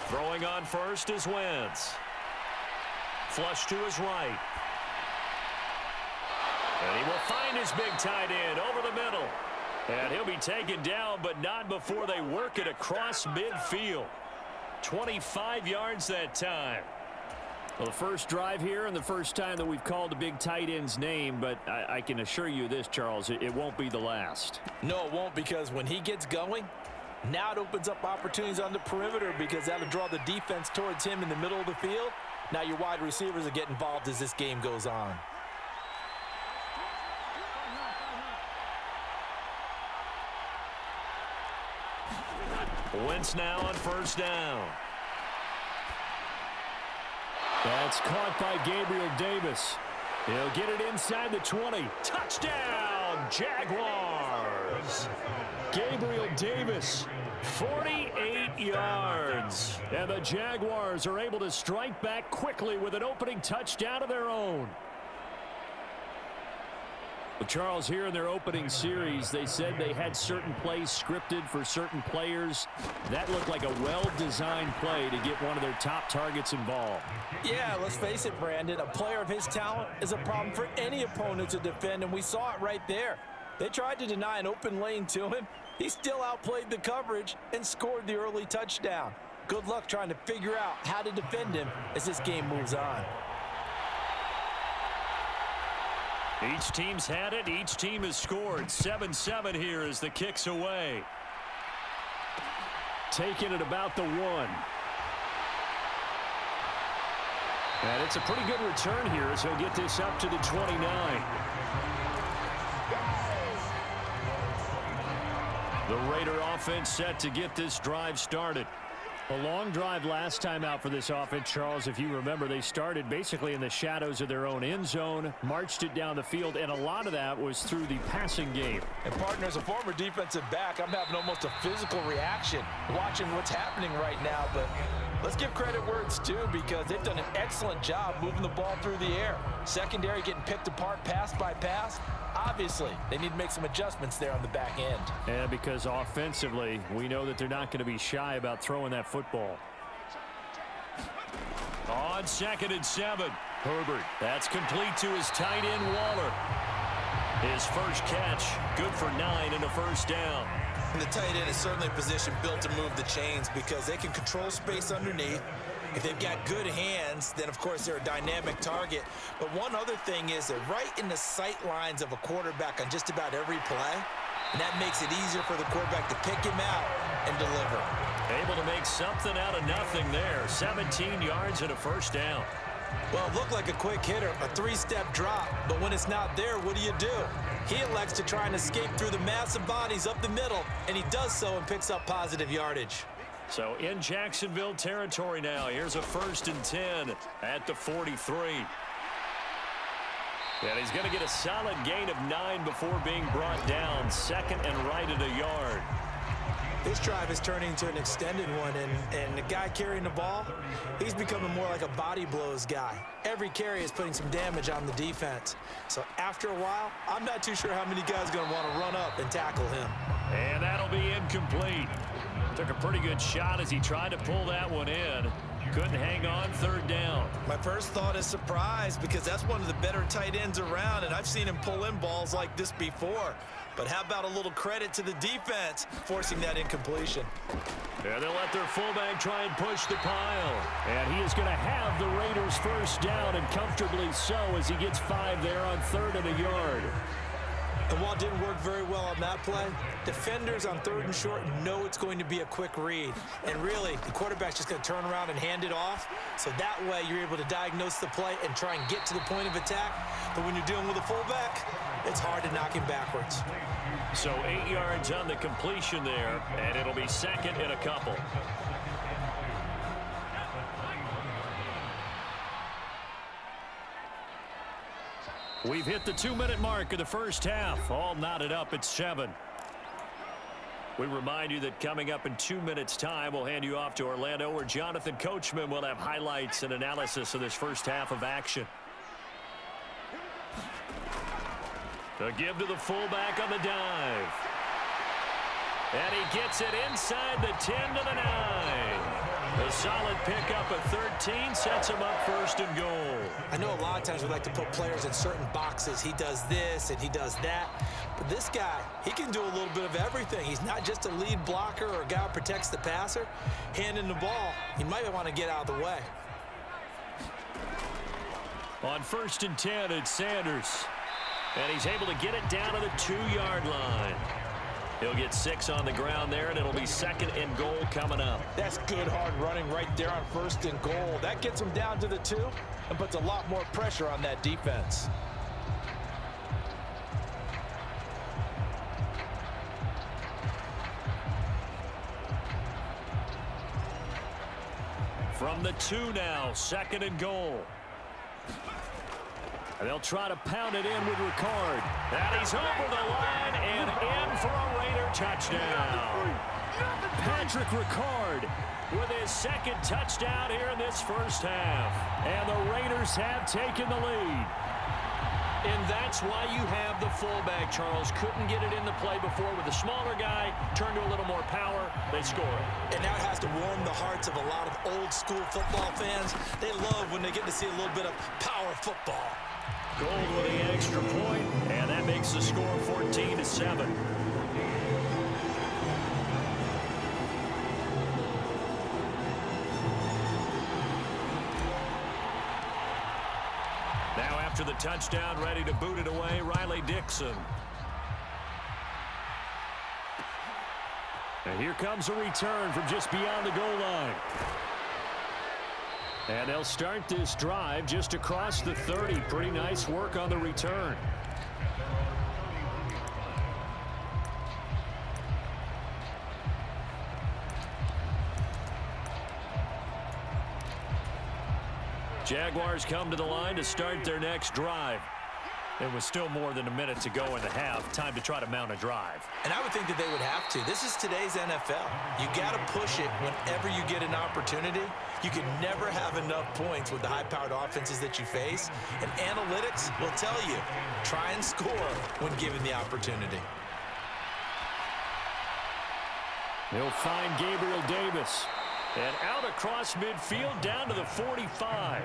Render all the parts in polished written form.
Throwing on first is Wentz. Flush to his right. And he will find his big tight end over the middle. And he'll be taken down, but not before they work it across midfield. 25 yards that time. Well, the first drive here and the first time that we've called a big tight end's name, but I can assure you this, Charles, it won't be the last. No, it won't, because when he gets going, now it opens up opportunities on the perimeter because that'll draw the defense towards him in the middle of the field. Now your wide receivers will get involved as this game goes on. Wentz now on first down. That's caught by Gabriel Davis. He'll get it inside the 20. Touchdown, Jaguars. Gabriel Davis, 48 yards. and the Jaguars are able to strike back quickly with an opening touchdown of their own. Well, Charles, here in their opening series, they said they had certain plays scripted for certain players. That looked like a well-designed play to get one of their top targets involved. Yeah, let's face it, Brandon. A player of his talent is a problem for any opponent to defend, and we saw it right there. They tried to deny an open lane to him. He still outplayed the coverage and scored the early touchdown. Good luck trying to figure out how to defend him as this game moves on. Each team's had it. Each team has scored. 7-7 here as the kick's away. Taking it about the 1. And it's a pretty good return here as he'll get this up to the 29. The Raider offense set to get this drive started. A long drive last time out for this offense, Charles. If you remember, they started basically in the shadows of their own end zone, marched it down the field, and a lot of that was through the passing game. And partner, as a former defensive back, I'm having almost a physical reaction watching what's happening right now. But let's give credit where it's due, because they've done an excellent job moving the ball through the air. Secondary getting picked apart pass by pass. Obviously, they need to make some adjustments there on the back end. And because offensively, we know that they're not going to be shy about throwing that football. On 2nd and 7, Herbert. That's complete to his tight end, Waller. His first catch, good for 9 and a first down. And the tight end is certainly a position built to move the chains because they can control space underneath. If they've got good hands, then, of course, they're a dynamic target. But one other thing is they're right in the sight lines of a quarterback on just about every play. And that makes it easier for the quarterback to pick him out and deliver. Able to make something out of nothing there. 17 yards and a first down. Well, it looked like a quick hitter, a 3-step drop. But when it's not there, what do? He elects to try and escape through the massive bodies up the middle, and he does so and picks up positive yardage. So in Jacksonville territory now. Here's a 1st and 10 at the 43. And he's going to get a solid gain of 9 before being brought down. 2nd and right at a yard. This drive is turning into an extended one, and the guy carrying the ball, he's becoming more like a body blows guy. Every carry is putting some damage on the defense. So after a while, I'm not too sure how many guys are going to want to run up and tackle him. And that'll be incomplete. Took a pretty good shot as he tried to pull that one in. Couldn't hang on, 3rd down. My first thought is surprise, because that's one of the better tight ends around, and I've seen him pull in balls like this before. But how about a little credit to the defense forcing that incompletion? Yeah, they'll let their fullback try and push the pile. And he is going to have the Raiders first down, and comfortably so, as he gets 5 there on 3rd and a yard. And while it didn't work very well on that play, defenders on 3rd and short know it's going to be a quick read. And really, the quarterback's just going to turn around and hand it off. So that way, you're able to diagnose the play and try and get to the point of attack. But when you're dealing with a fullback, it's hard to knock him backwards. So 8 yards on the completion there, and it'll be 2nd and a couple. We've hit the 2-minute mark of the first half. All knotted up at 7. We remind you that coming up in 2 minutes' time, we'll hand you off to Orlando, where Jonathan Coachman will have highlights and analysis of this first half of action. The give to the fullback on the dive. And he gets it inside the 10 to the 9. A solid pickup of 13 sets him up first and goal. I know a lot of times we like to put players in certain boxes. He does this and he does that. But this guy, he can do a little bit of everything. He's not just a lead blocker or a guy who protects the passer. Handing the ball, he might want to get out of the way. On 1st and 10, it's Sanders. And he's able to get it down to the 2-yard line. He'll get 6 on the ground there, and it'll be 2nd and goal coming up. That's good hard running right there on 1st and goal. That gets him down to the 2 and puts a lot more pressure on that defense. From the 2 now, 2nd and goal. And they'll try to pound it in with Ricard. And he's over the line and in for a Raider touchdown. Patrick Ricard with his 2nd touchdown here in this first half. And the Raiders have taken the lead. And that's why you have the fullback, Charles. Couldn't get it in the play before with the smaller guy. Turned to a little more power. They score it. And now it has to warm the hearts of a lot of old school football fans. They love when they get to see a little bit of power football. Gold with the extra point, and that makes the score 14-7. Now after the touchdown, ready to boot it away, Riley Dixon. And here comes a return from just beyond the goal line. And they'll start this drive just across the 30. Pretty nice work on the return. Jaguars come to the line to start their next drive. There was still more than a minute to go in the half. Time to try to mount a drive. And I would think that they would have to. This is today's NFL. You got to push it whenever you get an opportunity. You can never have enough points with the high-powered offenses that you face. And analytics will tell you, try and score when given the opportunity. He'll find Gabriel Davis. And out across midfield down to the 45.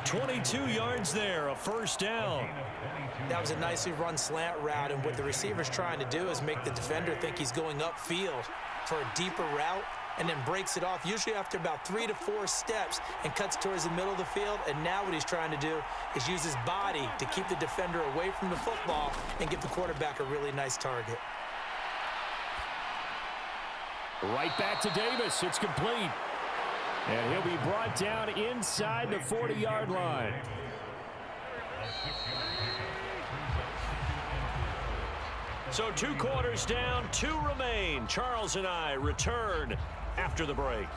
22 yards there, a first down. That was a nicely run slant route, and what the receiver's trying to do is make the defender think he's going upfield for a deeper route and then breaks it off, usually after about 3 to 4 steps, and cuts towards the middle of the field. And now what he's trying to do is use his body to keep the defender away from the football and give the quarterback a really nice target. Right back to Davis. It's complete. And he'll be brought down inside the 40-yard line. So 2 quarters down, 2 remain. Charles and I return after the break.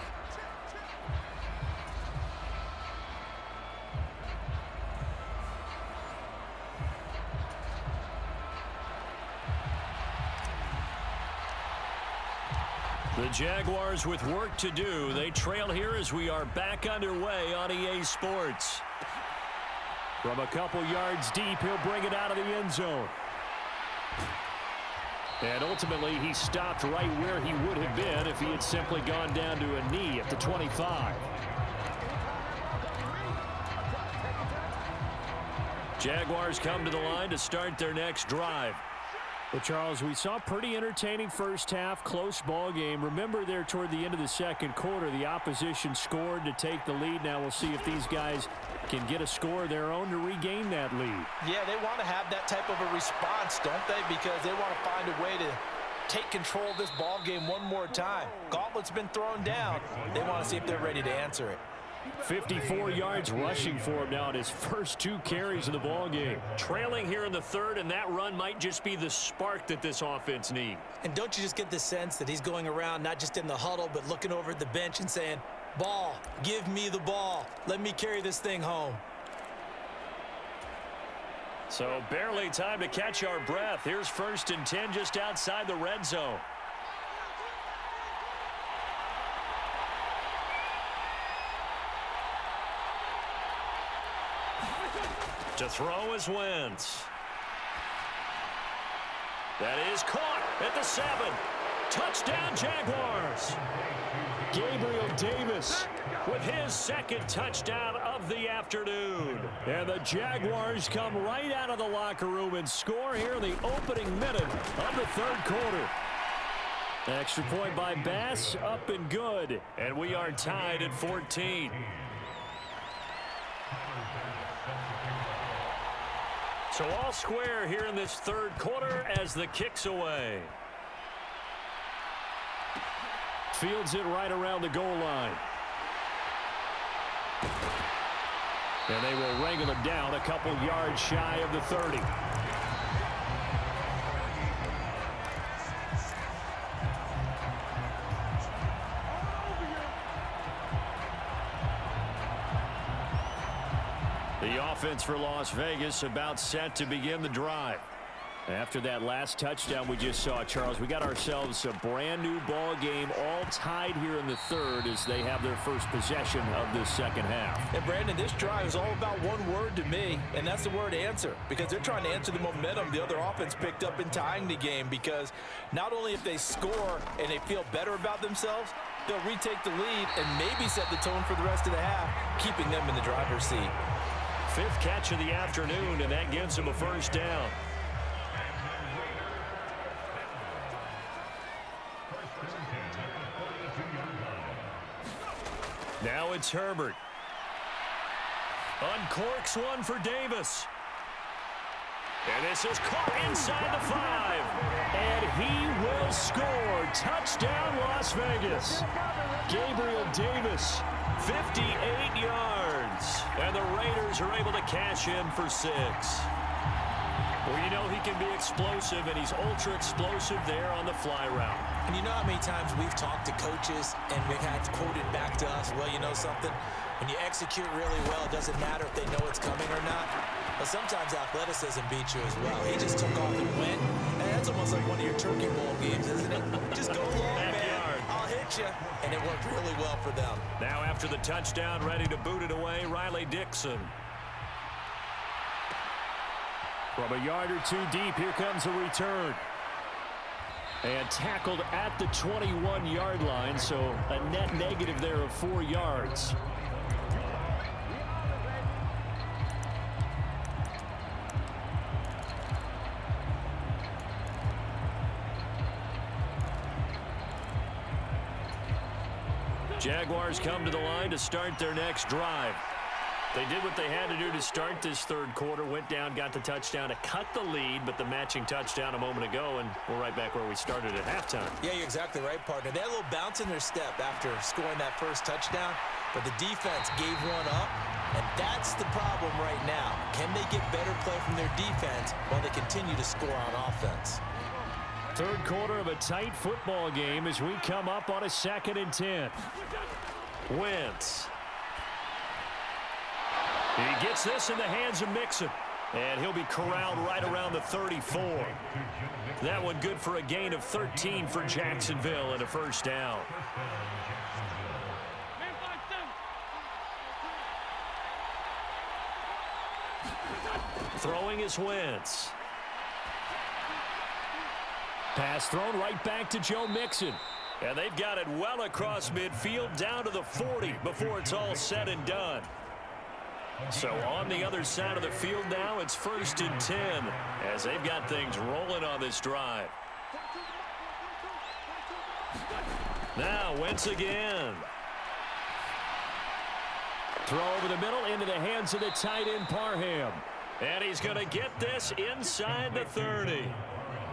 The Jaguars with work to do. They trail here as we are back underway on EA Sports. From a couple yards deep, he'll bring it out of the end zone. And ultimately, he stopped right where he would have been if he had simply gone down to a knee at the 25. Jaguars come to the line to start their next drive. Well, Charles, we saw a pretty entertaining first half, close ball game. Remember there toward the end of the second quarter, the opposition scored to take the lead. Now we'll see if these guys can get a score of their own to regain that lead. Yeah, they want to have that type of a response, don't they? Because they want to find a way to take control of this ball game one more time. Gauntlet's been thrown down. They want to see if they're ready to answer it. 54 yards rushing for him now in his first 2 carries of the ball game. Trailing here in the third, and that run might just be the spark that this offense needs. And don't you just get the sense that he's going around not just in the huddle, but looking over at the bench and saying, ball, give me the ball. Let me carry this thing home. So barely time to catch our breath. Here's 1st and 10 just outside the red zone. To throw is Wentz. That is caught at the 7. Touchdown, Jaguars. Gabriel Davis with his second touchdown of the afternoon. And the Jaguars come right out of the locker room and score here in the opening minute of the third quarter. Extra point by Bass, up and good. And we are tied at 14. So all square here in this third quarter as the kick's away. Fields it right around the goal line. And they will wrangle it down a couple yards shy of the 30. The offense for Las Vegas about set to begin the drive. After that last touchdown we just saw, Charles, we got ourselves a brand new ball game, all tied here in the third as they have their first possession of this second half. And Brandon, this drive is all about one word to me, and that's the word answer, because they're trying to answer the momentum the other offense picked up in tying the game, because not only if they score and they feel better about themselves, they'll retake the lead and maybe set the tone for the rest of the half, keeping them in the driver's seat. Fifth catch of the afternoon, and that gives them a first down. Now it's Herbert. Uncorks one for Davis. And this is caught inside the 5. And he will score. Touchdown, Las Vegas. Gabriel Davis, 58 yards. And the Raiders are able to cash in for 6. Well, you know he can be explosive, and he's ultra explosive there on the fly route. And you know how many times we've talked to coaches and we've had quoted back to us, well, you know something? When you execute really well, it doesn't matter if they know it's coming or not. But sometimes athleticism beats you as well. He just took off and went. And that's almost like one of your turkey bowl games, isn't it? Just go long, man. I'll hit you. And it worked really well for them. Now after the touchdown, ready to boot it away, Riley Dixon. From a yard or two deep, here comes a return. And tackled at the 21-yard line, so a net negative there of 4 yards. Jaguars come to the line to start their next drive. They did what they had to do to start this third quarter, went down, got the touchdown to cut the lead, but the matching touchdown a moment ago, and we're right back where we started at halftime. Yeah, you're exactly right, partner. They had a little bounce in their step after scoring that first touchdown, but the defense gave one up, and that's the problem right now. Can they get better play from their defense while they continue to score on offense? Third quarter of a tight football game as we come up on a 2nd and 10. Wentz. He gets this in the hands of Mixon, and he'll be corralled right around the 34. That one good for a gain of 13 for Jacksonville and a first down. Throwing is Wentz. Pass thrown right back to Joe Mixon. And they've got it well across midfield down to the 40 before it's all said and done. So on the other side of the field now, it's 1st and 10 as they've got things rolling on this drive. Now Wentz again. Throw over the middle into the hands of the tight end Parham. And he's going to get this inside the 30.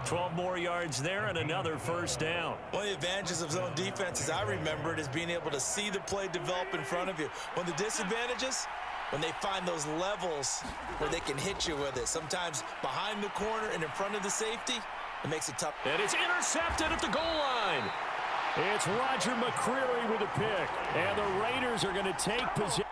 12 more yards there and another first down. One of the advantages of zone defense, as I remember it, is being able to see the play develop in front of you. One of the disadvantages, when they find those levels where they can hit you with it, sometimes behind the corner and in front of the safety, it makes it tough. And it's intercepted at the goal line. It's Roger McCreary with a pick, and the Raiders are going to take possession.